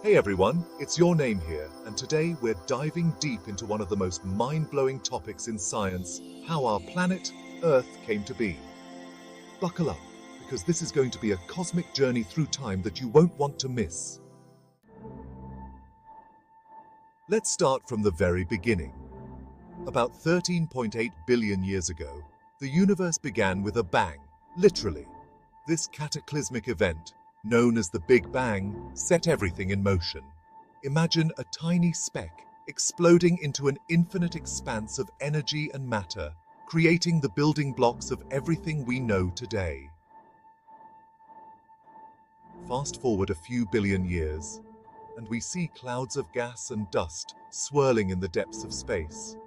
Hey everyone, it's Your Name here, and today we're diving deep into one of the most mind-blowing topics in science, how our planet, Earth, came to be. Buckle up, because this is going to be a cosmic journey through time that you won't want to miss. Let's start from the very beginning. About 13.8 billion years ago, the universe began with a bang, literally. This cataclysmic event, known as the Big Bang, set everything in motion. Imagine a tiny speck exploding into an infinite expanse of energy and matter, creating the building blocks of everything we know today. Fast forward a few billion years, and we see clouds of gas and dust swirling in the depths of space.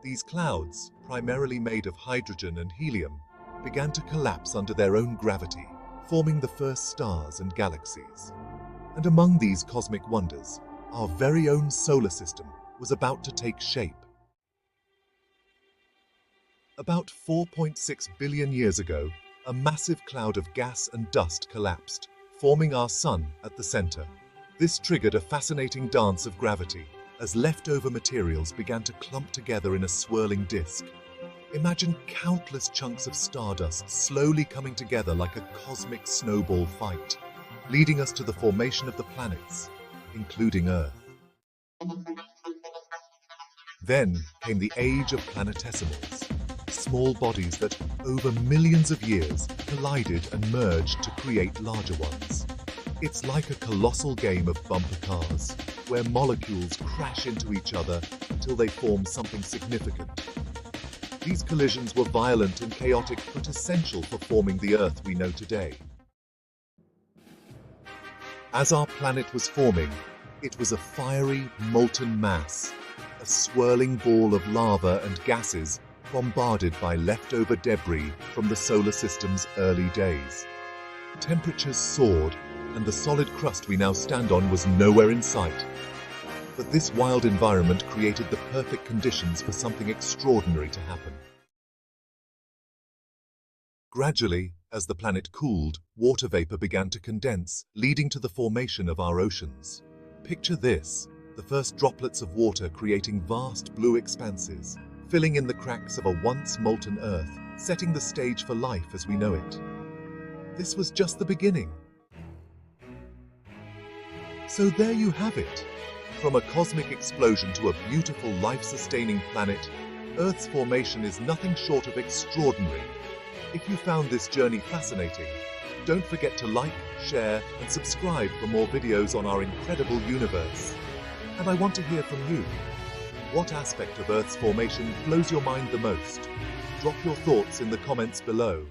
These clouds, primarily made of hydrogen and helium, began to collapse under their own gravity, forming the first stars and galaxies. And among these cosmic wonders, our very own solar system was about to take shape. About 4.6 billion years ago, a massive cloud of gas and dust collapsed, forming our Sun at the center. This triggered a fascinating dance of gravity, as leftover materials began to clump together in a swirling disk. Imagine countless chunks of stardust slowly coming together like a cosmic snowball fight, leading us to the formation of the planets, including Earth. Then came the age of planetesimals, small bodies that, over millions of years, collided and merged to create larger ones. It's like a colossal game of bumper cars, where molecules crash into each other until they form something significant. These collisions were violent and chaotic, but essential for forming the Earth we know today. As our planet was forming, it was a fiery, molten mass, a swirling ball of lava and gases bombarded by leftover debris from the solar system's early days. Temperatures soared, and the solid crust we now stand on was nowhere in sight. But this wild environment created the perfect conditions for something extraordinary to happen. Gradually, as the planet cooled, water vapor began to condense, leading to the formation of our oceans. Picture this, the first droplets of water creating vast blue expanses, filling in the cracks of a once molten Earth, setting the stage for life as we know it. This was just the beginning. So there you have it. From a cosmic explosion to a beautiful life-sustaining planet, Earth's formation is nothing short of extraordinary. If you found this journey fascinating, don't forget to like, share, and subscribe for more videos on our incredible universe. And I want to hear from you. What aspect of Earth's formation blows your mind the most? Drop your thoughts in the comments below.